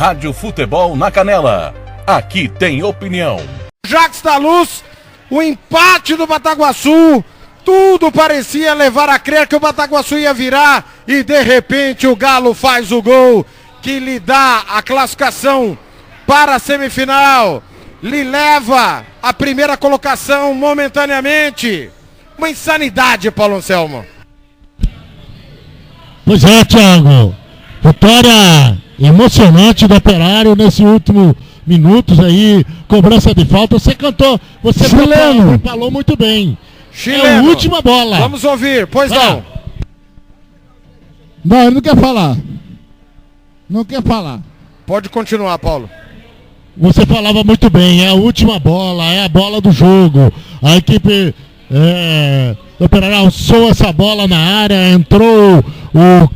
Rádio Futebol na Canela. Aqui tem opinião. Jacques da Luz, o empate do Bataguaçu. Tudo parecia levar a crer que o Bataguaçu ia virar e de repente o Galo faz o gol que lhe dá a classificação para a semifinal. Lhe leva a primeira colocação momentaneamente. Uma insanidade, Paulo Anselmo. Pois é, Thiago. Vitória emocionante do Operário nesse último minutos aí, cobrança de falta. Você cantou, você falou muito bem. Chileno. É a última bola. Vamos ouvir, pois não. Não, ele não quer falar. Não quer falar. Pode continuar, Paulo. Você falava muito bem, é a última bola, é a bola do jogo. A equipe do Operário alçou essa bola na área, entrou o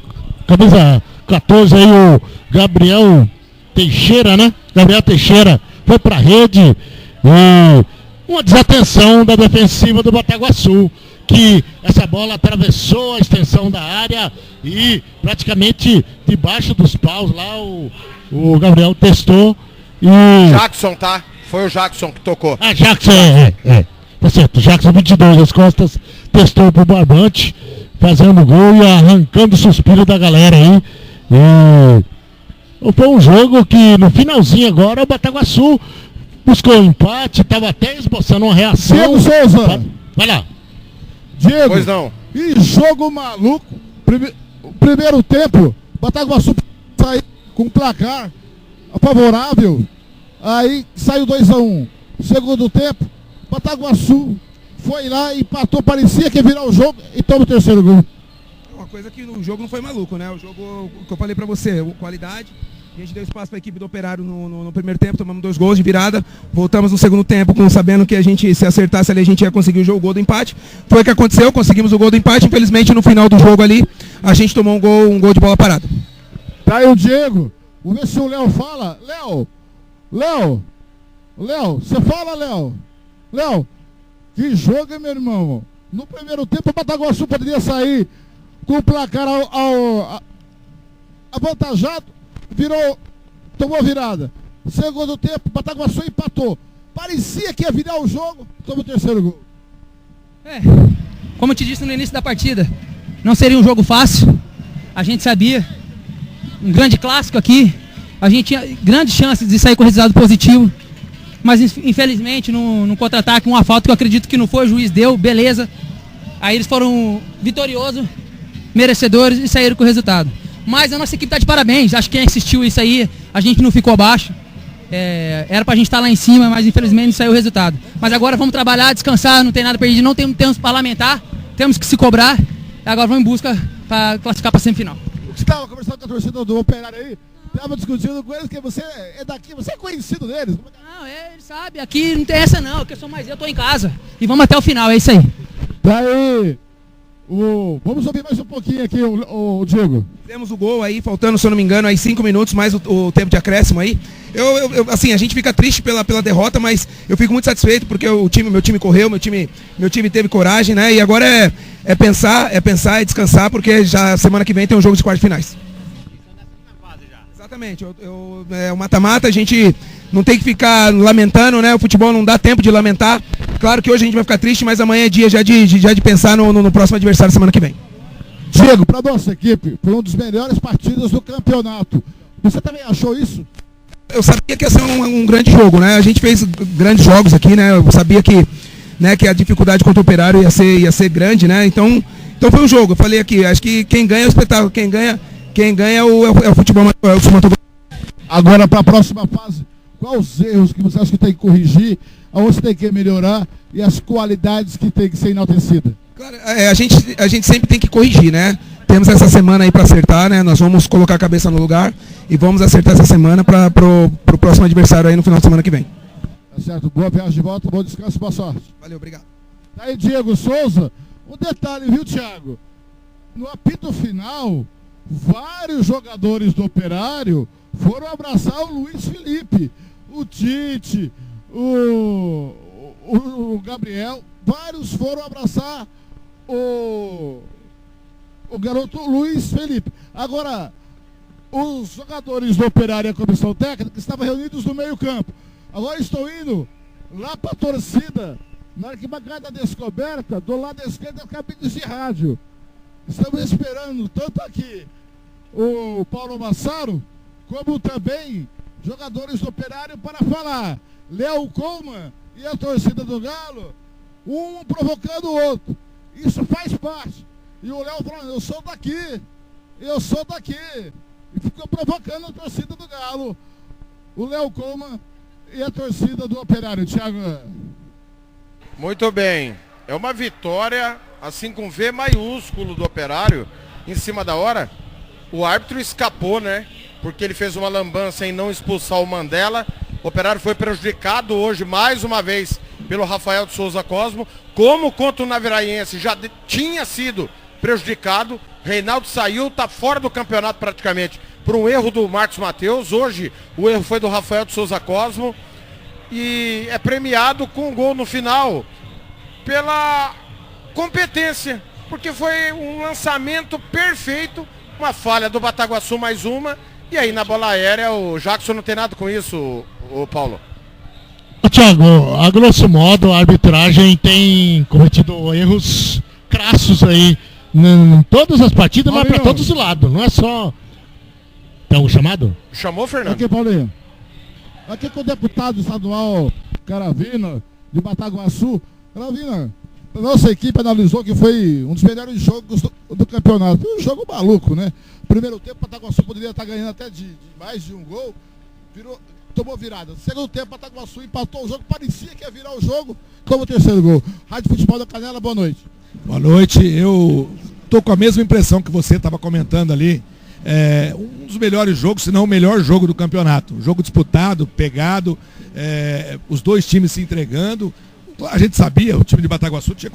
camisa 14 aí, o Gabriel Teixeira, né? Gabriel Teixeira foi pra rede e uma desatenção da defensiva do Bataguaçu, que essa bola atravessou a extensão da área e praticamente debaixo dos paus lá o Gabriel testou e... Jackson, tá? Foi o Jackson que tocou. Ah, Jackson, tá certo, Jackson 22, as costas, testou pro barbante, fazendo gol e arrancando o suspiro da galera aí. E foi um jogo que no finalzinho agora o Bataguaçu buscou empate, estava até esboçando uma reação. Diego Souza. Vai lá. Diego. Pois não. E jogo maluco. Primeiro tempo, Bataguaçu saiu com um placar favorável. Aí saiu 2-1. Segundo tempo, Bataguaçu foi lá e empatou, parecia que ia virar o jogo e toma o terceiro gol. Uma coisa que o jogo não foi maluco, né? O jogo, que eu falei pra você, qualidade. A gente deu espaço para a equipe do Operário no primeiro tempo, tomamos 2 gols de virada, voltamos no segundo tempo sabendo que a gente, se acertasse ali, a gente ia conseguir o gol do empate. Foi o que aconteceu, conseguimos o gol do empate, infelizmente no final do jogo ali, a gente tomou um gol de bola parada. Tá aí o Diego, vamos ver se o Léo fala. Léo, você fala, Léo, que jogo, hein, meu irmão? No primeiro tempo o Bataguaçu poderia sair com o placar avantajado, tomou virada. Segundo tempo, Bataguaçu empatou. Parecia que ia virar o jogo, tomou o terceiro gol. Como eu te disse no início da partida, não seria um jogo fácil. A gente sabia, um grande clássico aqui, a gente tinha grandes chances de sair com resultado positivo, mas infelizmente no contra-ataque, uma falta que eu acredito que não foi, o juiz deu, beleza. Aí eles foram vitoriosos, merecedores e saíram com o resultado. Mas a nossa equipe está de parabéns, acho que quem assistiu isso aí, a gente não ficou abaixo. Era pra gente estar lá em cima, mas infelizmente não saiu o resultado. Mas agora vamos trabalhar, descansar, não tem nada perdido, não temos para lamentar, temos que se cobrar. Agora vamos em busca para classificar para a semifinal. Você estava conversando com a torcida do Operário aí, estava discutindo com eles que você é daqui, você é conhecido deles. Não, ele sabe, aqui não tem essa não, que eu sou mais eu tô em casa. E vamos até o final, é isso aí. Daí... vamos ouvir mais um pouquinho aqui, o Diego. Temos o gol aí, faltando, se eu não me engano, aí 5 minutos, mais o tempo de acréscimo aí. Assim, a gente fica triste pela derrota, mas eu fico muito satisfeito porque meu time correu, meu time teve coragem, né? E agora é pensar e descansar, porque já semana que vem tem um jogo de quartas finais. Exatamente, o mata-mata, a gente não tem que ficar lamentando, né? O futebol não dá tempo de lamentar. Claro que hoje a gente vai ficar triste, mas amanhã é dia já de pensar no próximo adversário semana que vem. Diego, para nossa equipe, foi um dos melhores partidos do campeonato. Você também achou isso? Eu sabia que ia ser um grande jogo, né? A gente fez grandes jogos aqui, né? Eu sabia que a dificuldade contra o Operário ia ser grande, né? Então foi um jogo. Eu falei aqui, acho que quem ganha é o espetáculo, quem ganha é o futebol. Agora, para a próxima fase, quais os erros que você acha que tem que corrigir, aonde você tem que melhorar e as qualidades que tem que ser enaltecidas? Claro, a gente sempre tem que corrigir, né? Temos essa semana aí para acertar, né? Nós vamos colocar a cabeça no lugar e vamos acertar essa semana para o próximo adversário aí no final de semana que vem. Tá certo, boa viagem de volta, bom descanso, boa sorte. Valeu, obrigado. Aí, Diego Souza, um detalhe, viu, Thiago? No apito final, vários jogadores do Operário foram abraçar o Luiz Felipe, o Tite, o Gabriel, vários foram abraçar o garoto Luiz Felipe. Agora, os jogadores do Operário e a comissão técnica estavam reunidos no meio campo. Agora estou indo lá para a torcida, na arquibancada descoberta, do lado esquerdo da cabine de rádio. Estamos esperando tanto aqui o Paulo Massaro, como também jogadores do Operário para falar. Léo Coleman e a torcida do Galo, um provocando o outro. Isso faz parte. E o Léo falando, eu sou daqui. E ficou provocando a torcida do Galo. O Léo Coleman e a torcida do Operário, Thiago. Muito bem. É uma vitória, assim com V maiúsculo do Operário, em cima da hora. O árbitro escapou, né? Porque ele fez uma lambança em não expulsar o Mandela. O Operário foi prejudicado hoje, mais uma vez, pelo Rafael de Souza Cosmo. Como contra o Naviraense já tinha sido prejudicado. Reinaldo saiu, está fora do campeonato praticamente, por um erro do Marcos Mateus. Hoje o erro foi do Rafael de Souza Cosmo. E é premiado com um gol no final pela competência, porque foi um lançamento perfeito, uma falha do Bataguaçu mais uma, e aí na bola aérea o Jackson não tem nada com isso, o Paulo. Thiago, a grosso modo a arbitragem tem cometido erros crassos aí em todas as partidas, mas para todos os lados, não é só... Tem algum chamado? Chamou, Fernando? Aqui, Paulinho. Aqui com o deputado estadual Caravina, de Bataguaçu. Caravina, a nossa equipe analisou que foi um dos melhores jogos do campeonato. Foi um jogo maluco, né? Primeiro tempo, o Bataguaçu poderia estar ganhando até de mais de um gol. Tomou virada. Segundo tempo, o Bataguaçu empatou o jogo. Parecia que ia virar o jogo. Tomou o terceiro gol. Rádio Futebol da Canela, boa noite. Boa noite. Eu tô com a mesma impressão que você estava comentando ali. Um dos melhores jogos, se não o melhor jogo do campeonato. Jogo disputado, pegado, os dois times se entregando. A gente sabia, o time de Bataguaçu tinha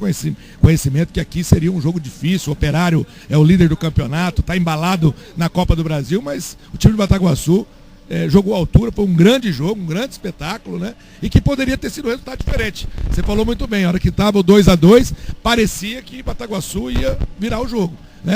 conhecimento que aqui seria um jogo difícil. O Operário é o líder do campeonato, está embalado na Copa do Brasil, mas o time de Bataguaçu jogou à altura, foi um grande jogo, um grande espetáculo, né? E que poderia ter sido um resultado diferente. Você falou muito bem, a hora que estava o 2-2, parecia que Bataguaçu ia virar o jogo.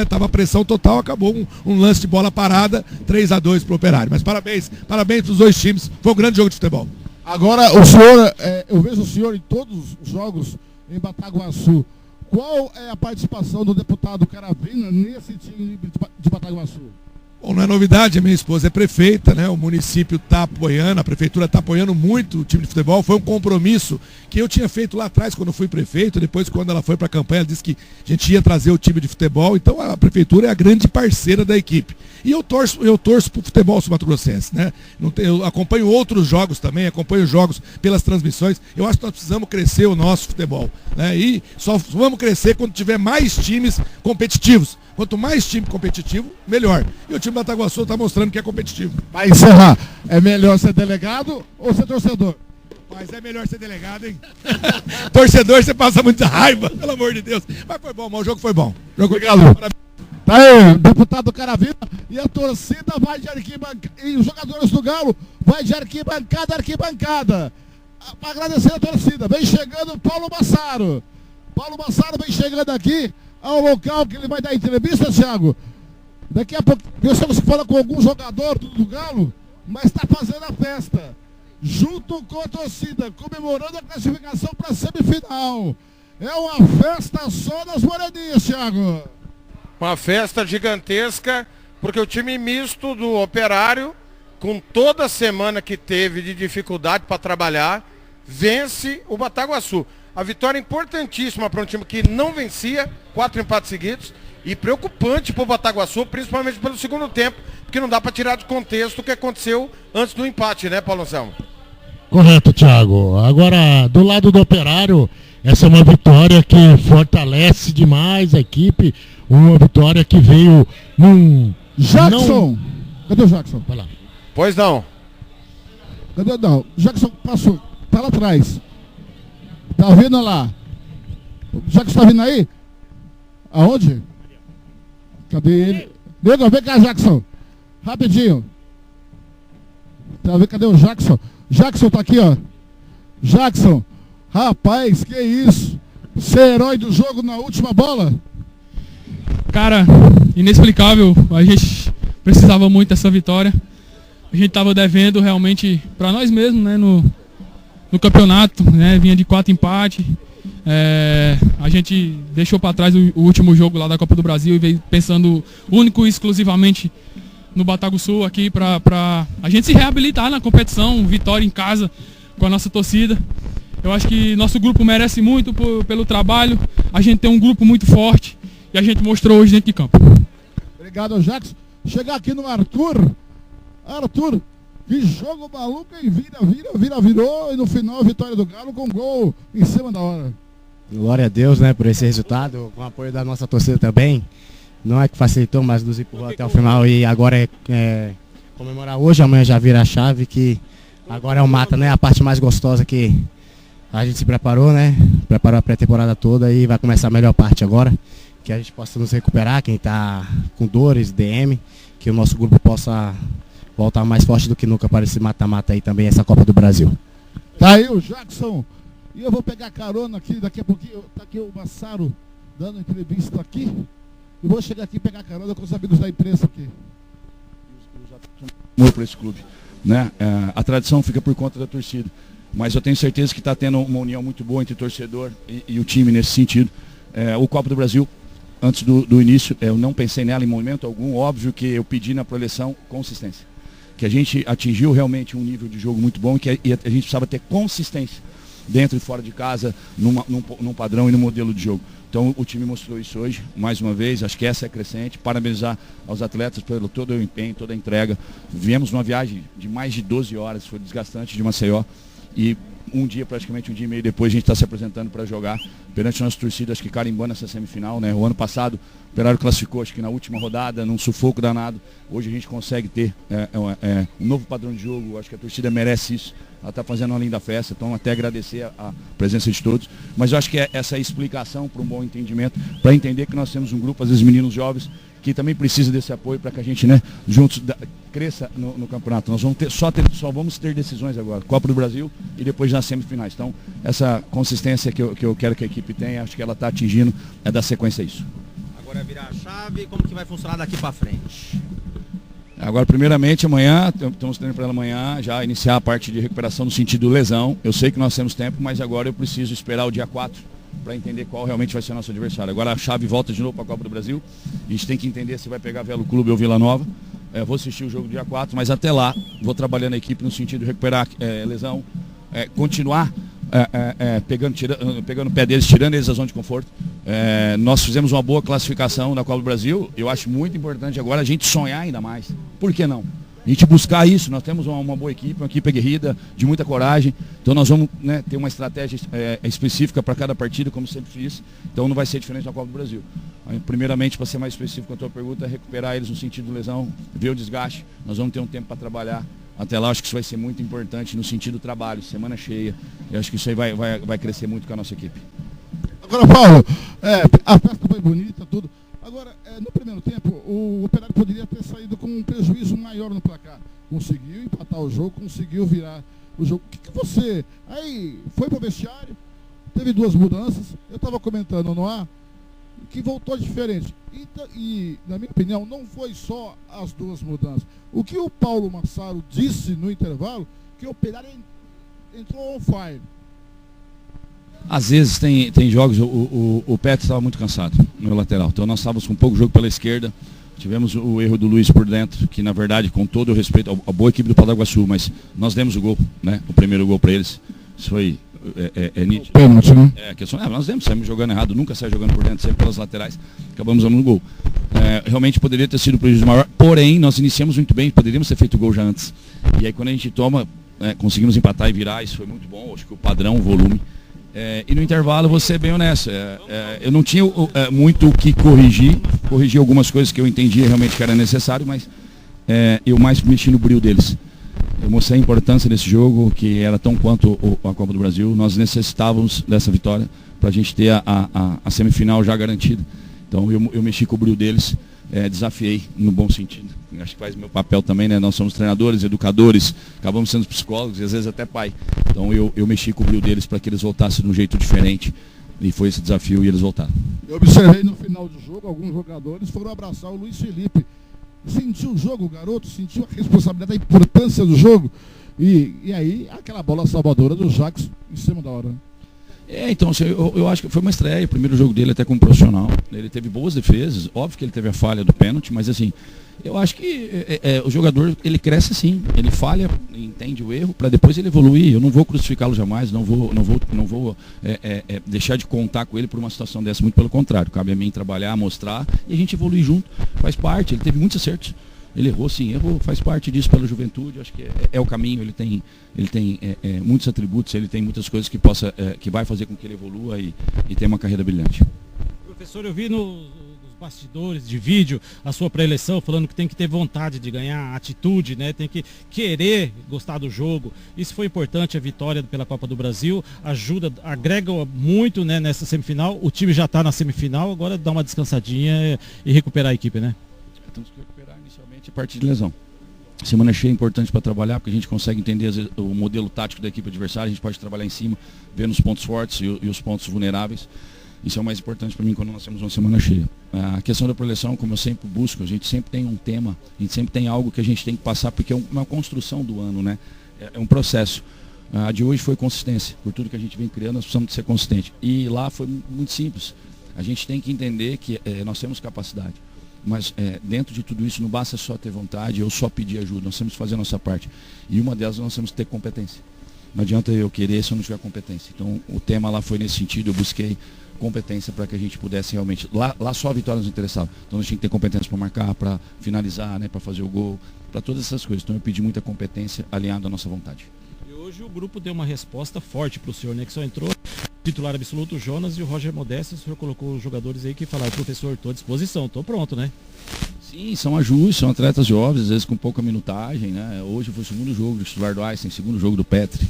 Tava pressão total, acabou um lance de bola parada, 3-2 para o Operário. Mas parabéns para os dois times, foi um grande jogo de futebol. Agora, o senhor, eu vejo o senhor em todos os jogos em Bataguaçu. Qual é a participação do deputado Caravina nesse time de Bataguaçu? Bom, não é novidade, a minha esposa é prefeita, né? O município está apoiando, a prefeitura está apoiando muito o time de futebol. Foi um compromisso que eu tinha feito lá atrás quando fui prefeito. Depois, quando ela foi para a campanha, ela disse que a gente ia trazer o time de futebol. Então a prefeitura é a grande parceira da equipe. E eu torço para o futebol sul-mato-grossense, né? Eu acompanho outros jogos também, acompanho jogos pelas transmissões. Eu acho que nós precisamos crescer o nosso futebol, né? E só vamos crescer quando tiver mais times competitivos. Quanto mais time competitivo, melhor. E o time do Bataguaçu está mostrando que é competitivo. Vai encerrar. É melhor ser delegado ou ser torcedor? Mas é melhor ser delegado, hein? Torcedor, você passa muita raiva, pelo amor de Deus. Mas foi bom, o jogo foi bom. Tá aí, deputado Caravina, e a torcida vai de arquibancada, e os jogadores do Galo vai de arquibancada a arquibancada. Para agradecer a torcida, vem chegando o Paulo Massaro. Paulo Massaro vem chegando aqui ao local que ele vai dar entrevista, Thiago. Daqui a pouco, você fala com algum jogador do Galo, mas está fazendo a festa, junto com a torcida, comemorando a classificação para a semifinal. É uma festa só nas Moreninhas, Thiago. Uma festa gigantesca, porque o time misto do Operário, com toda a semana que teve de dificuldade para trabalhar, vence o Bataguaçu. A vitória é importantíssima para um time que não vencia, 4 empates seguidos, e preocupante para o Bataguaçu, principalmente pelo segundo tempo, porque não dá para tirar de contexto o que aconteceu antes do empate, né, Paulo Anselmo? Correto, Thiago. Agora, do lado do Operário, essa é uma vitória que fortalece demais a equipe, uma vitória que veio num... Jackson! Cadê o Jackson? Vai lá. Pois não. Cadê? Não, o Jackson passou, tá lá atrás. Tá vindo lá. O Jackson tá vindo aí? Aonde? Cadê ele? Nego, vem cá, Jackson. Rapidinho. Tá vendo? Cadê o Jackson? Jackson tá aqui, ó. Jackson. Rapaz, que isso? Ser herói do jogo na última bola? Cara, inexplicável. A gente precisava muito dessa vitória. A gente estava devendo realmente para nós mesmos, né, no campeonato, né, vinha de 4 empates. A gente deixou para trás o último jogo lá da Copa do Brasil e veio pensando único e exclusivamente no Bataguaçu aqui para a gente se reabilitar na competição, vitória em casa com a nossa torcida. Eu acho que nosso grupo merece muito pelo trabalho, a gente tem um grupo muito forte e a gente mostrou hoje dentro de campo. Obrigado, Jackson. Chegar aqui no Arthur. Arthur, que jogo maluco, hein? Virou e no final a vitória do Galo com gol em cima da hora. Glória a Deus, né, por esse resultado, com o apoio da nossa torcida também. Não é que facilitou, mas nos empurrou até o final e agora é comemorar hoje, amanhã já vira a chave, que agora é o mata, né, a parte mais gostosa que a gente se preparou, né, preparou a pré-temporada toda e vai começar a melhor parte agora, que a gente possa nos recuperar, quem tá com dores, DM, que o nosso grupo possa voltar mais forte do que nunca para esse mata-mata aí também, essa Copa do Brasil. Tá aí o Jackson. E eu vou pegar carona aqui, daqui a pouquinho, tá aqui o Massaro dando entrevista aqui. E vou chegar aqui e pegar carona com os amigos da imprensa aqui. Amor para esse clube, né? A tradição fica por conta da torcida. Mas eu tenho certeza que está tendo uma união muito boa entre o torcedor e o time nesse sentido. O Copa do Brasil, antes do início, eu não pensei nela em momento algum. Óbvio que eu pedi na preleção consistência. Que a gente atingiu realmente um nível de jogo muito bom e que a gente precisava ter consistência dentro e fora de casa, num padrão e num modelo de jogo. Então o time mostrou isso hoje, mais uma vez, acho que essa é crescente. Parabenizar aos atletas pelo todo o empenho, toda a entrega. Viemos numa viagem de mais de 12 horas, foi desgastante, de Maceió. E praticamente um dia e meio depois, a gente está se apresentando para jogar perante a nossa torcida, acho que carimbando essa semifinal, né? O ano passado o Operário classificou, acho que na última rodada, num sufoco danado. Hoje a gente consegue ter um novo padrão de jogo, acho que a torcida merece isso. Ela está fazendo uma linda festa, então até agradecer a presença de todos. Mas eu acho que essa explicação para um bom entendimento, para entender que nós temos um grupo, às vezes meninos jovens, que também precisa desse apoio para que a gente, né, juntos cresça no campeonato. Nós vamos só vamos ter decisões agora, Copa do Brasil e depois nas semifinais. Então, essa consistência que eu quero que a equipe tenha, acho que ela está atingindo, é dar sequência a isso. Agora é virar a chave, como que vai funcionar daqui para frente? Agora, primeiramente, amanhã, estamos tendo para ela amanhã já iniciar a parte de recuperação no sentido lesão. Eu sei que nós temos tempo, mas agora eu preciso esperar o dia 4 para entender qual realmente vai ser o nosso adversário. Agora a chave volta de novo para a Copa do Brasil. A gente tem que entender se vai pegar Velo Clube ou Vila Nova. Vou assistir o jogo dia 4, mas até lá vou trabalhando a equipe no sentido de recuperar lesão, continuar pegando o pé deles, tirando eles da zona de conforto. Nós fizemos uma boa classificação na Copa do Brasil. Eu acho muito importante agora a gente sonhar ainda mais. Por que não? A gente buscar isso. Nós temos uma boa equipe, uma equipe aguerrida, de muita coragem. Então nós vamos, né, ter uma estratégia específica para cada partida, como sempre fiz. Então não vai ser diferente na Copa do Brasil. Primeiramente, para ser mais específico com a tua pergunta, recuperar eles no sentido de lesão, ver o desgaste. Nós vamos ter um tempo para trabalhar. Até lá, acho que isso vai ser muito importante no sentido do trabalho, semana cheia. Eu acho que isso aí vai crescer muito com a nossa equipe. Agora, Paulo, a festa foi bonita, tudo. Agora, no primeiro tempo, o Operário poderia ter saído com um prejuízo maior no placar. Conseguiu empatar o jogo, conseguiu virar o jogo. O que você... Aí, foi pro vestiário, teve 2 mudanças. Eu estava comentando no ar que voltou diferente. E, na minha opinião, não foi só as 2 mudanças. O que o Paulo Massaro disse no intervalo, que o Operário entrou on fire. Às vezes tem jogos, o Petro estava muito cansado no lateral, então nós estávamos com pouco jogo pela esquerda, tivemos o erro do Luiz por dentro, que na verdade, com todo o respeito à boa equipe do Bataguaçu, mas nós demos o gol, né? O primeiro gol para eles, isso foi nítido. Pênalti, né? Nós saímos jogando errado, nunca saímos jogando por dentro, sempre pelas laterais, acabamos dando o gol. Realmente poderia ter sido um prejuízo maior, porém nós iniciamos muito bem, poderíamos ter feito o gol já antes. E aí quando a gente toma, conseguimos empatar e virar, isso foi muito bom, acho que o padrão, o volume. E no intervalo, vou ser bem honesto, eu não tinha muito o que corrigi algumas coisas que eu entendia realmente que era necessário, mas eu mais mexi no brilho deles. Eu mostrei a importância desse jogo, que era tão quanto a Copa do Brasil. Nós necessitávamos dessa vitória para a gente ter a semifinal já garantida. Então eu mexi com o brilho deles, desafiei no bom sentido. Acho que faz meu papel também, né? Nós somos treinadores, educadores, acabamos sendo psicólogos e às vezes até pai. Então eu mexi com o brilho deles para que eles voltassem de um jeito diferente. E foi esse desafio e eles voltaram. Eu observei no final do jogo, alguns jogadores foram abraçar o Luiz Felipe. sentiu o jogo, o garoto sentiu a responsabilidade, a importância do jogo. E aí, aquela bola salvadora do Jackson em cima da hora. Então, assim, eu acho que foi uma estreia, o primeiro jogo dele até como profissional. Ele teve boas defesas, óbvio que ele teve a falha do pênalti, mas assim, eu acho que o jogador, ele cresce assim, ele falha, entende o erro, para depois ele evoluir. Eu não vou crucificá-lo jamais, não vou deixar de contar com ele por uma situação dessa, muito pelo contrário. Cabe a mim trabalhar, mostrar e a gente evoluir junto, faz parte. Ele teve muitos acertos. Ele errou, sim, errou, faz parte disso pela juventude, acho que é o caminho, ele tem muitos atributos, ele tem muitas coisas que vai fazer com que ele evolua e tenha uma carreira brilhante. Professor, eu vi nos bastidores de vídeo a sua pré-eleição falando que tem que ter vontade de ganhar, atitude, né? Tem que querer gostar do jogo. Isso foi importante, a vitória pela Copa do Brasil, agrega muito, né, nessa semifinal. O time já está na semifinal, agora dá uma descansadinha e recuperar a equipe, né? Temos que recuperar inicialmente a parte de lesão. Semana cheia é importante para trabalhar, porque a gente consegue entender o modelo tático da equipe adversária, a gente pode trabalhar em cima, vendo os pontos fortes e os pontos vulneráveis. Isso é o mais importante para mim quando nós temos uma semana cheia. A questão da preleção, como eu sempre busco, a gente sempre tem um tema, a gente sempre tem algo que a gente tem que passar, porque é uma construção do ano, né? É um processo. A de hoje foi consistência. Por tudo que a gente vem criando, nós precisamos ser consistentes. E lá foi muito simples. A gente tem que entender que nós temos capacidade. Mas dentro de tudo isso não basta só ter vontade ou só pedir ajuda, nós temos que fazer a nossa parte. E uma delas nós temos que ter competência. Não adianta eu querer se eu não tiver competência. Então o tema lá foi nesse sentido, eu busquei competência para que a gente pudesse realmente. Lá só a vitória nos interessava. Então nós tínhamos que ter competência para marcar, para finalizar, né, para fazer o gol, para todas essas coisas. Então eu pedi muita competência alinhada à nossa vontade. E hoje o grupo deu uma resposta forte para o senhor, né? Que só entrou titular absoluto, o Jonas e o Roger Modesto. O senhor colocou os jogadores aí que falaram, professor, estou à disposição, estou pronto, né? Sim, são ajustes, são atletas jovens, às vezes com pouca minutagem, né? Hoje foi o segundo jogo do titular do Einstein, segundo jogo do Petri,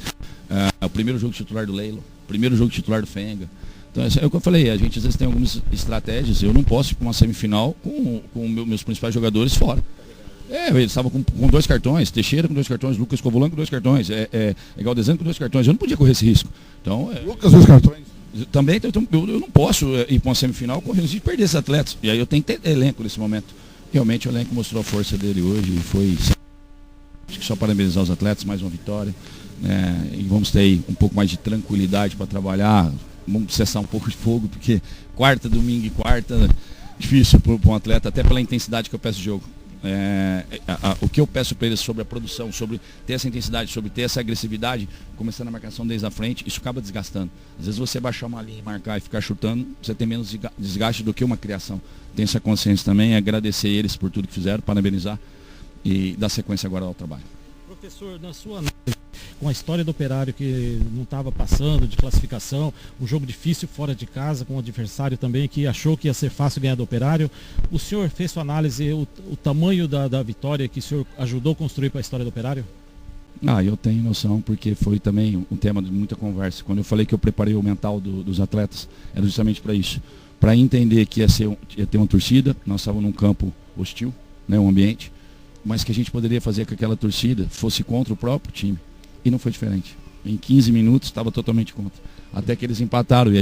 o primeiro jogo titular do Leilo, primeiro jogo titular do Fenga. Então é o que eu falei, a gente às vezes tem algumas estratégias, eu não posso ir para uma semifinal com meus principais jogadores fora. Eles estavam com 2 cartões, Teixeira com 2 cartões, Lucas Covolan com 2 cartões, Galdesano com 2 cartões, eu não podia correr esse risco. Então, Lucas 2 cartões. Também eu não posso ir para uma semifinal correndo risco de perder esses atletas. E aí eu tenho que ter elenco nesse momento. Realmente o elenco mostrou a força dele hoje e foi. Acho que só parabenizar os atletas, mais uma vitória. E vamos ter aí um pouco mais de tranquilidade para trabalhar. Vamos cessar um pouco de fogo, porque domingo e quarta, difícil para um atleta, até pela intensidade que eu peço de jogo. O que eu peço para eles sobre a produção, sobre ter essa intensidade, sobre ter essa agressividade, começando a marcação desde a frente, isso acaba desgastando. Às vezes você baixar uma linha e marcar e ficar chutando, você tem menos desgaste do que uma criação. Tem essa consciência também, agradecer eles por tudo que fizeram, parabenizar e dar sequência agora ao trabalho. Professor, na sua análise, com a história do Operário que não estava passando de classificação, um jogo difícil fora de casa, com um adversário também que achou que ia ser fácil ganhar do Operário, o senhor fez sua análise, o tamanho da vitória que o senhor ajudou a construir para a história do Operário? Eu tenho noção, porque foi também um tema de muita conversa. Quando eu falei que eu preparei o mental dos atletas, era justamente para isso. Para entender que ia ter uma torcida, nós estávamos num campo hostil, né, um ambiente, mas que a gente poderia fazer com que aquela torcida fosse contra o próprio time. E não foi diferente. Em 15 minutos estava totalmente contra. Até que eles empataram e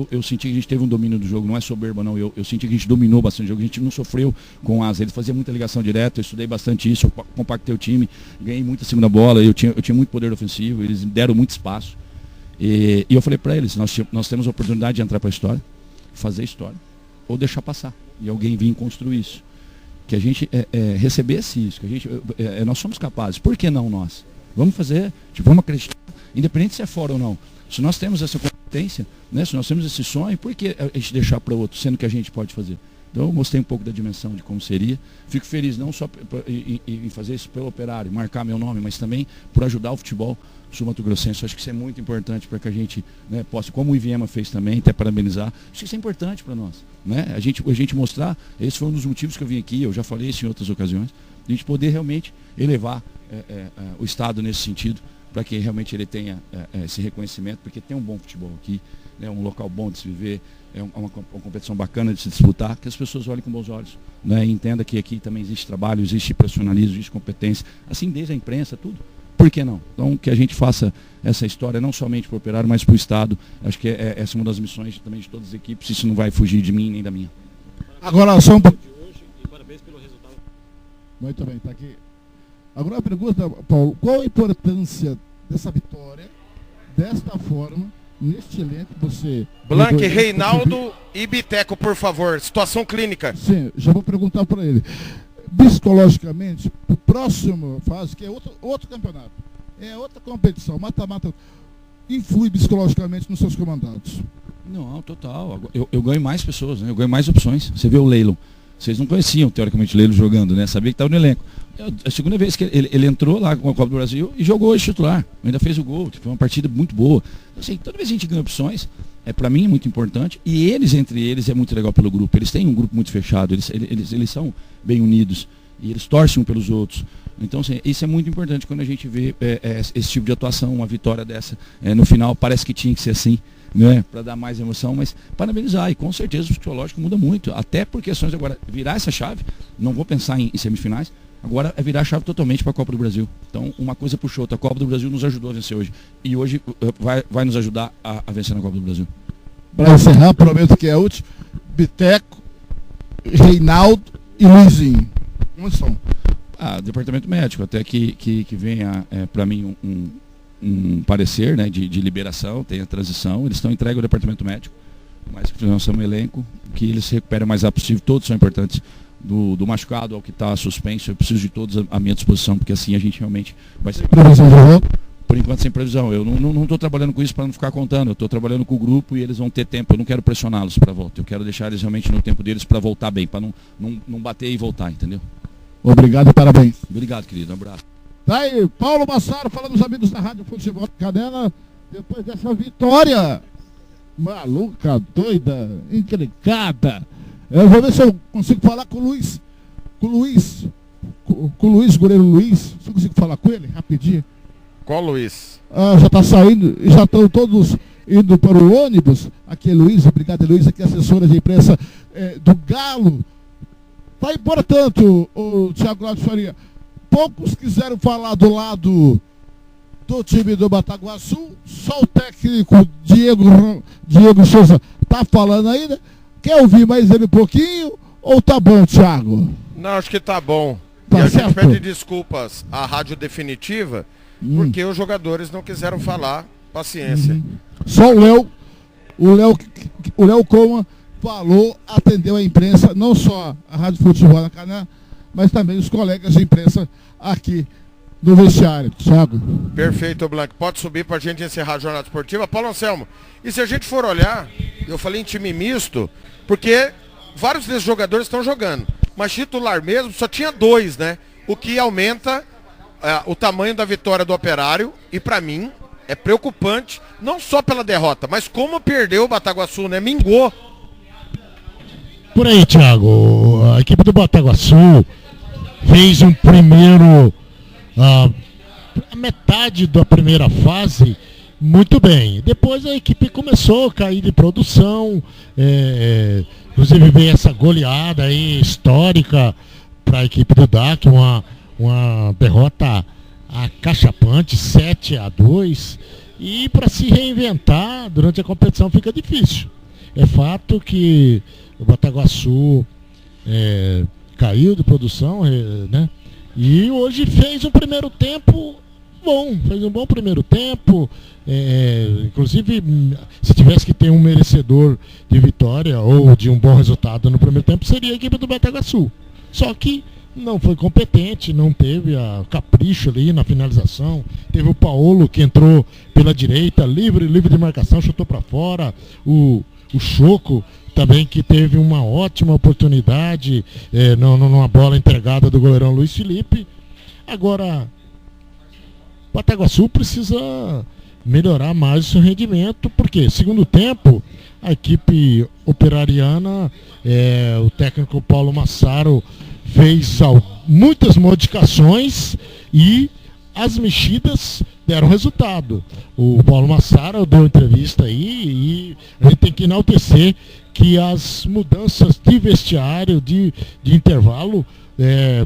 eu senti que a gente teve um domínio do jogo, não é soberba não, eu senti que a gente dominou bastante o jogo, a gente não sofreu com asa, eles faziam muita ligação direta, eu estudei bastante isso, eu compactei o time, ganhei muita segunda bola, eu tinha muito poder ofensivo, eles deram muito espaço. E eu falei para eles, nós temos a oportunidade de entrar para a história, fazer história, ou deixar passar, e alguém vir construir isso. Que a gente recebesse isso, que a gente, nós somos capazes, por que não nós? Vamos fazer, vamos acreditar, independente se é fora ou não. Se nós temos essa competência, né, se nós temos esse sonho, por que a gente deixar para o outro, sendo que a gente pode fazer? Então eu mostrei um pouco da dimensão de como seria. Fico feliz não só em fazer isso pelo Operário, marcar meu nome, mas também por ajudar o futebol sul-mato-grossense. Acho que isso é muito importante para que a gente, né, possa, como o Iviema fez também, até parabenizar. Acho que isso é importante para nós. Né? A gente mostrar, esse foi um dos motivos que eu vim aqui, eu já falei isso em outras ocasiões, a gente poder realmente elevar o Estado nesse sentido, para que realmente ele tenha esse reconhecimento, porque tem um bom futebol aqui, né, um local bom de se viver, uma competição bacana de se disputar, que as pessoas olhem com bons olhos, né, e entendam que aqui também existe trabalho, existe profissionalismo, existe competência, assim desde a imprensa, tudo. Por que não? Então que a gente faça essa história não somente para o Operário, mas para o Estado. Acho que essa é uma das missões também de todas as equipes, isso não vai fugir de mim nem da minha. Agora só um pouco. Muito bem, está aqui. Agora a pergunta, Paulo, qual a importância dessa vitória, desta forma, neste elenco, você... Blanc, Reinaldo e Biteco, por favor, situação clínica. Sim, já vou perguntar para ele. Psicologicamente, o próximo fase, que é outro campeonato, é outra competição, mata-mata, influi psicologicamente nos seus comandados? Não, total. Eu ganho mais pessoas, né? Eu ganho mais opções. Você vê o Leilon. Vocês não conheciam, teoricamente, o Leilon jogando, né? Sabia que estava no elenco. A segunda vez que ele entrou lá com a Copa do Brasil e jogou hoje titular. Ainda fez o gol. Foi uma partida muito boa. Assim, toda vez que a gente ganha opções, para mim é muito importante. E eles, entre eles, é muito legal pelo grupo. Eles têm um grupo muito fechado. Eles são bem unidos. E eles torcem um pelos outros. Então, assim, isso é muito importante quando a gente vê esse tipo de atuação, uma vitória dessa. No final, parece que tinha que ser assim. Né, para dar mais emoção, mas parabenizar, e com certeza o psicológico muda muito, até por questões agora, virar essa chave, não vou pensar em semifinais, agora é virar a chave totalmente para a Copa do Brasil. Então, uma coisa puxou outra, a Copa do Brasil nos ajudou a vencer hoje, e hoje vai nos ajudar a vencer na Copa do Brasil. Para encerrar, prometo que é a última, Biteco, Reinaldo e Luizinho, onde são? Departamento médico, até que venha para mim um parecer, né, de liberação, tem a transição, eles estão entregues ao departamento médico, mas nós somos um elenco que eles se recuperem o mais rápido possível, todos são importantes, do machucado ao que está suspenso, eu preciso de todos à minha disposição, porque assim a gente realmente vai ser... Previsão de volta? Por enquanto sem previsão, eu não estou trabalhando com isso para não ficar contando, eu estou trabalhando com o grupo e eles vão ter tempo, eu não quero pressioná-los para a volta, eu quero deixar eles realmente no tempo deles para voltar bem, para não bater e voltar, entendeu? Obrigado e parabéns. Obrigado, querido, um abraço. Tá aí, Paulo Massaro, falando dos amigos da Rádio Futebol Canela, depois dessa vitória maluca, doida, intricada. Eu vou ver se eu consigo falar com o Luiz, goleiro Luiz, se eu consigo falar com ele rapidinho. Qual Luiz? Já está saindo, já estão todos indo para o ônibus. Aqui é Luiz, obrigado Luiz, aqui é assessora de imprensa do Galo. Tá importante o Thiago Cláudio Faria. Poucos quiseram falar do lado do time do Bataguaçu, só o técnico Diego Souza tá falando ainda. Quer ouvir mais ele um pouquinho ou tá bom, Thiago? Não, acho que tá bom. Tá e a certo? gente pede desculpas à Rádio Definitiva, porque os jogadores não quiseram falar. Paciência. Só o Léo Coma falou, atendeu a imprensa, não só a Rádio Futebol na Canela, mas também os colegas de imprensa aqui no vestiário. Thiago. Perfeito, Blanc. Pode subir para a gente encerrar a jornada esportiva. Paulo Anselmo, e se a gente for olhar, eu falei em time misto, porque vários desses jogadores estão jogando, mas titular mesmo só tinha 2, né? O que aumenta o tamanho da vitória do Operário, e para mim é preocupante, não só pela derrota, mas como perdeu o Bataguaçu, né? Mingou. Por aí, Thiago, a equipe do Bataguaçu fez um primeiro, a metade da primeira fase muito bem. Depois a equipe começou a cair de produção, inclusive veio essa goleada aí histórica para a equipe do DAC, uma derrota acachapante, 7-2, e para se reinventar durante a competição fica difícil. É fato que o Bataguaçu caiu de produção, né? E hoje fez um primeiro tempo bom, fez um bom primeiro tempo. Inclusive, se tivesse que ter um merecedor de vitória ou de um bom resultado no primeiro tempo, seria a equipe do Bataguaçu. Só que não foi competente, não teve a capricho ali na finalização. Teve o Paulo que entrou pela direita, livre de marcação, chutou para fora. O Choco também, que teve uma ótima oportunidade numa bola entregada do goleirão Luiz Felipe. Agora, o Bataguaçu precisa melhorar mais o seu rendimento, porque segundo tempo a equipe operariana, o técnico Paulo Massaro fez muitas modificações e as mexidas deram resultado. O Paulo Massaro deu entrevista aí e a gente tem que enaltecer que as mudanças de vestiário, de intervalo,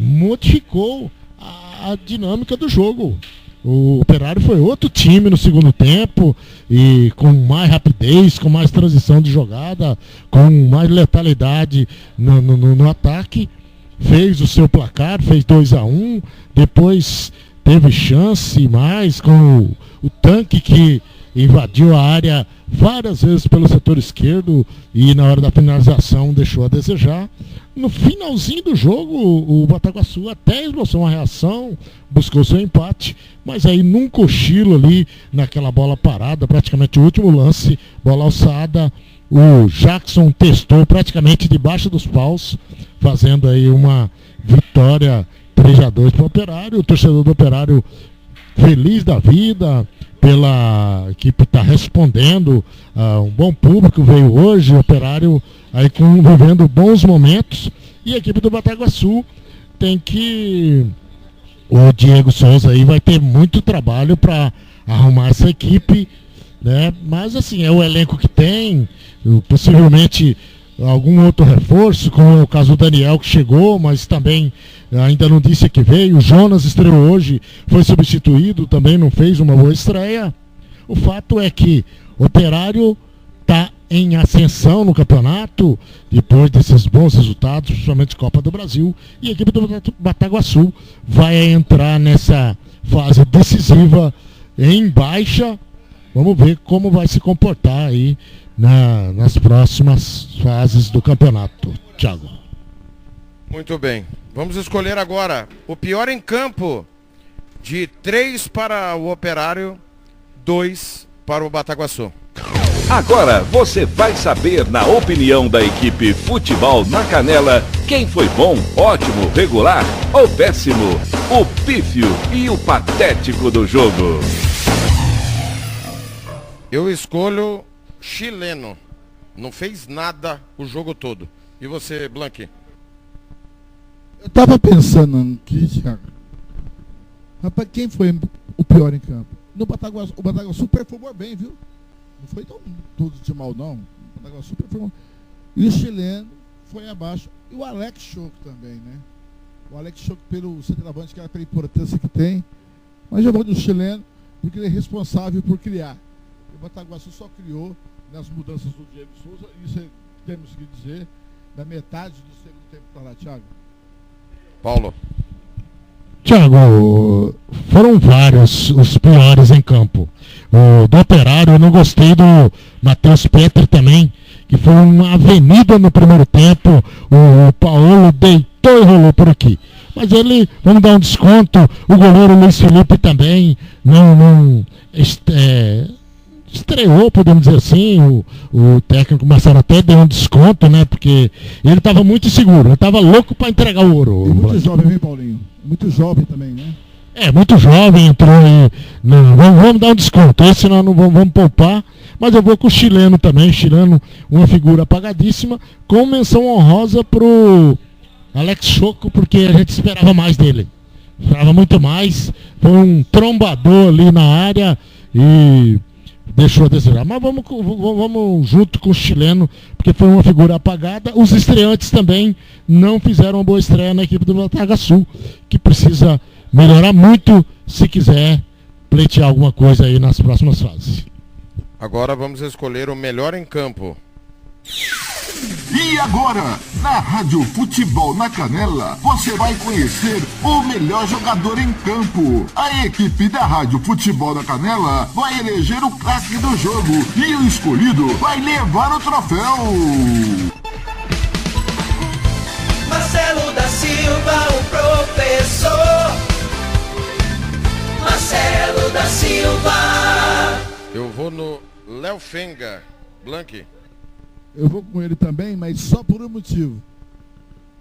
modificou a dinâmica do jogo. O Operário foi outro time no segundo tempo, e com mais rapidez, com mais transição de jogada, com mais letalidade no ataque. fez o seu placar, fez 2-1, depois teve chance mais com o Tanque que invadiu a área várias vezes pelo setor esquerdo e na hora da finalização deixou a desejar. No finalzinho do jogo, o Bataguaçu até esboçou uma reação, buscou seu empate, mas aí num cochilo ali, naquela bola parada, praticamente o último lance, bola alçada, o Jackson testou praticamente debaixo dos paus, fazendo aí uma vitória 3-2 para o Operário. O torcedor do Operário feliz da vida, pela equipe estar respondendo, um bom público veio hoje, o Operário aí vivendo bons momentos, e a equipe do Bataguaçu tem que, o Diego Souza aí vai ter muito trabalho para arrumar essa equipe, né? Mas assim, é o elenco que tem, possivelmente algum outro reforço, como é o caso do Daniel que chegou, mas também ainda não disse que veio. O Jonas estreou hoje, foi substituído, também não fez uma boa estreia. O fato é que o Operário está em ascensão no campeonato, depois desses bons resultados, principalmente Copa do Brasil, e a equipe do Bataguaçu vai entrar nessa fase decisiva em baixa. Vamos ver como vai se comportar aí nas próximas fases do campeonato. Thiago. Muito bem. Vamos escolher agora o pior em campo. De 3 para o Operário, 2 para o Bataguaçu. Agora você vai saber, na opinião da equipe Futebol na Canela, quem foi bom, ótimo, regular ou péssimo, o pífio e o patético do jogo. Eu escolho Chileno. Não fez nada o jogo todo. E você, Blanqui? Eu tava pensando aqui, Thiago. Rapaz, quem foi o pior em campo? No Bataguaçu, o Bataguaçu performou bem, viu? Não foi tudo de mal, não. O Bataguaçu performou. E o Chileno foi abaixo. E o Alex Choco também, né? O Alex Choco pelo centroavante, que era pela importância que tem. Mas eu vou do Chileno, porque ele é responsável por criar. O Bataguaçu só criou nas mudanças do Diego Souza, isso temos que dizer, da metade do segundo tempo para lá, Thiago. Paulo. Thiago, foram vários os piores em campo. O do Operário, eu não gostei do Matheus Petri também, que foi uma avenida no primeiro tempo. O Paulo deitou e rolou por aqui. Mas ele, vamos dar um desconto, o goleiro Luiz Felipe também não estreou, podemos dizer assim. O técnico Marcelo até deu um desconto, né? Porque ele estava muito inseguro, ele estava louco para entregar o ouro. E muito jovem, hein, Paulinho? Muito jovem também, né? É, muito jovem, entrou aí. Vamos dar um desconto, esse nós não vamos poupar. Mas eu vou com o Chileno também. Chileno, uma figura apagadíssima, com menção honrosa pro Alex Choco, porque a gente esperava mais dele. Esperava muito mais. Foi um trombador ali na área e deixou a desejar. Mas vamos junto com o Chileno, porque foi uma figura apagada. Os estreantes também não fizeram uma boa estreia na equipe do Bataguaçu, que precisa melhorar muito se quiser pleitear alguma coisa aí nas próximas fases. Agora vamos escolher o melhor em campo. E agora, na Rádio Futebol na Canela, você vai conhecer o melhor jogador em campo. A equipe da Rádio Futebol na Canela vai eleger o craque do jogo e o escolhido vai levar o troféu. Marcelo da Silva, o professor. Marcelo da Silva. Eu vou no Léo Fenga. Blanqui. Eu vou com ele também, mas só por um motivo.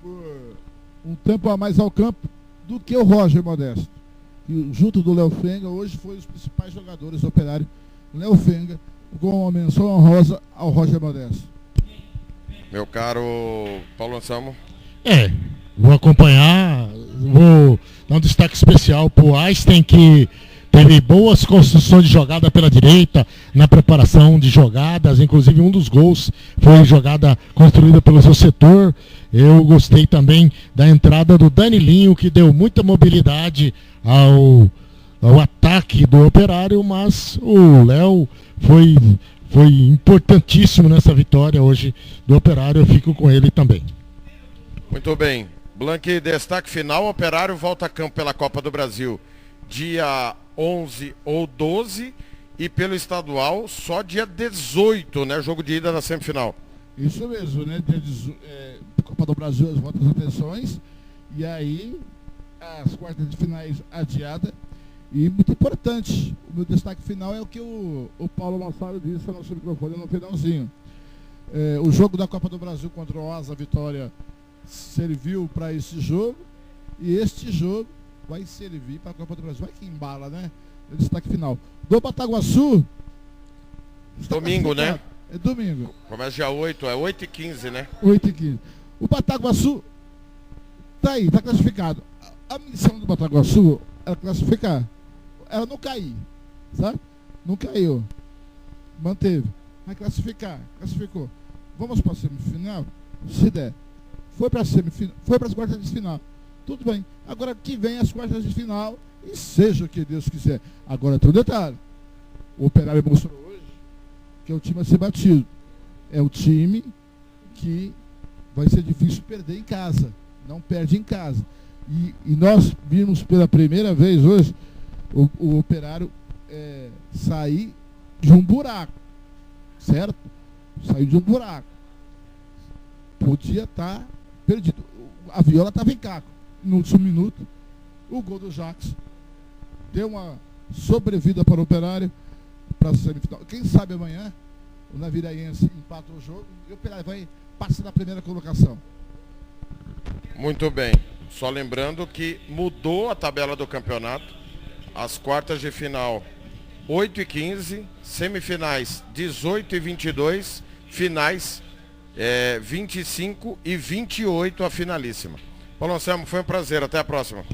Por um tempo a mais ao campo do que o Roger Modesto. E junto do Léo Fenga, hoje foi os principais jogadores do Operário. Léo Fenga, com uma menção honrosa ao Roger Modesto. Meu caro Paulo Anselmo. Vou acompanhar, vou dar um destaque especial para o Einstein, que teve boas construções de jogada pela direita, na preparação de jogadas, inclusive um dos gols foi jogada construída pelo seu setor. Eu gostei também da entrada do Danilinho, que deu muita mobilidade ao ataque do Operário, mas o Léo foi importantíssimo nessa vitória hoje do Operário, eu fico com ele também. Muito bem. Blanqui, destaque final, o Operário volta a campo pela Copa do Brasil dia 11 ou 12 e pelo estadual só dia 18, né? Jogo de ida da semifinal. Isso mesmo, né? Copa do Brasil, as voltas atenções. E aí, as quartas de finais adiadas. E muito importante, o meu destaque final é o que o Paulo Massaro disse no nosso microfone no finalzinho. O jogo da Copa do Brasil contra o Asa Vitória serviu para esse jogo. E este jogo vai servir para a Copa do Brasil. Vai que embala, né? O destaque final. Do Bataguaçu. Domingo, né? É domingo. Começa dia 8, é 8h15, né? 8h15. O Bataguaçu tá aí, tá classificado. A missão do Bataguaçu era classificar. Ela não cair, sabe? Não caiu. Manteve. Vai classificar. Classificou. Vamos para a semifinal? Se der. Foi para a semifinal. Foi para as quartas de final. Tudo bem. Agora que vem as quartas de final e seja o que Deus quiser. Agora tem um detalhe. O Operário mostrou hoje que é o time a ser batido. É o time que vai ser difícil perder em casa. Não perde em casa. E nós vimos pela primeira vez hoje o Operário sair de um buraco. Certo? Saiu de um buraco. Podia estar perdido. A Viola estava em caco. No último minuto, o gol do Jackson deu uma sobrevida para o Operário para a semifinal. Quem sabe amanhã o Naviraense empata o jogo e o Operário vai passar na primeira colocação. Muito bem. Só lembrando que mudou a tabela do campeonato. As quartas de final 8h15, semifinais 18h22, finais 25 e 28 a finalíssima. Paulo Anselmo, foi um prazer, até a próxima.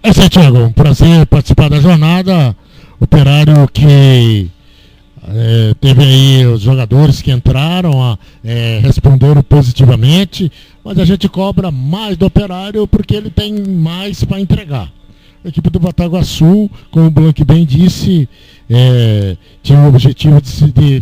É isso aí, Thiago, um prazer participar da jornada. Operário que teve aí os jogadores que entraram, responderam positivamente, mas a gente cobra mais do Operário porque ele tem mais para entregar. A equipe do Bataguaçu, como o Blanqui bem disse, tinha o objetivo de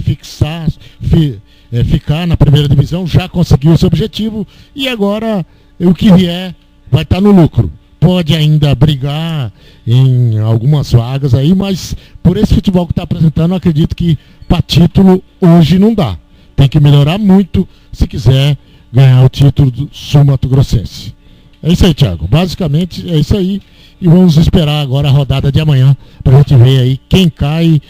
ficar na primeira divisão, já conseguiu esse objetivo e agora o que vier vai estar no lucro. Pode ainda brigar em algumas vagas aí, mas por esse futebol que está apresentando, eu acredito que para título hoje não dá. Tem que melhorar muito se quiser ganhar o título do Sul Mato Grossense. É isso aí, Thiago. Basicamente é isso aí. E vamos esperar agora a rodada de amanhã para a gente ver aí quem cai,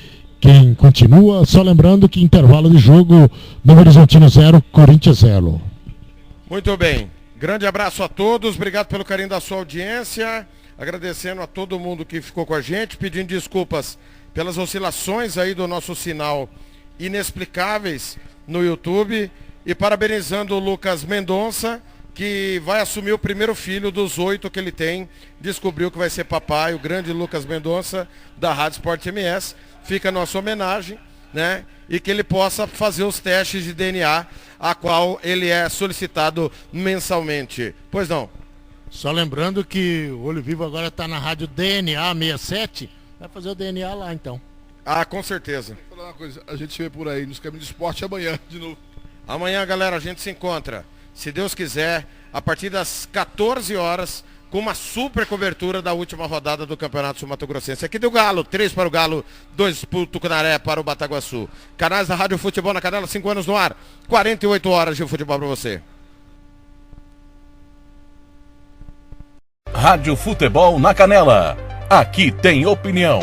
quem continua. Só lembrando que intervalo de jogo, Novo Horizontino 0, Corinthians 0. Muito bem. Grande abraço a todos, obrigado pelo carinho da sua audiência, agradecendo a todo mundo que ficou com a gente, pedindo desculpas pelas oscilações aí do nosso sinal inexplicáveis no YouTube e parabenizando o Lucas Mendonça, que vai assumir o primeiro filho dos 8 que ele tem, descobriu que vai ser papai, o grande Lucas Mendonça da Rádio Sport MS, fica a nossa homenagem, né? E que ele possa fazer os testes de DNA, a qual ele é solicitado mensalmente. Pois não? Só lembrando que o Olho Vivo agora está na rádio DNA 67, vai fazer o DNA lá então. Ah, com certeza. Vou falar uma coisa, a gente se vê por aí nos caminhos de esporte amanhã de novo. Amanhã, galera, a gente se encontra, se Deus quiser, a partir das 14 horas, com uma super cobertura da última rodada do Campeonato Sul Mato Grossense. Aqui do Galo, 3 para o Galo, 2 para o Tucunaré, para o Bataguaçu. Canais da Rádio Futebol na Canela, 5 anos no ar, 48 horas de futebol para você. Rádio Futebol na Canela, aqui tem opinião.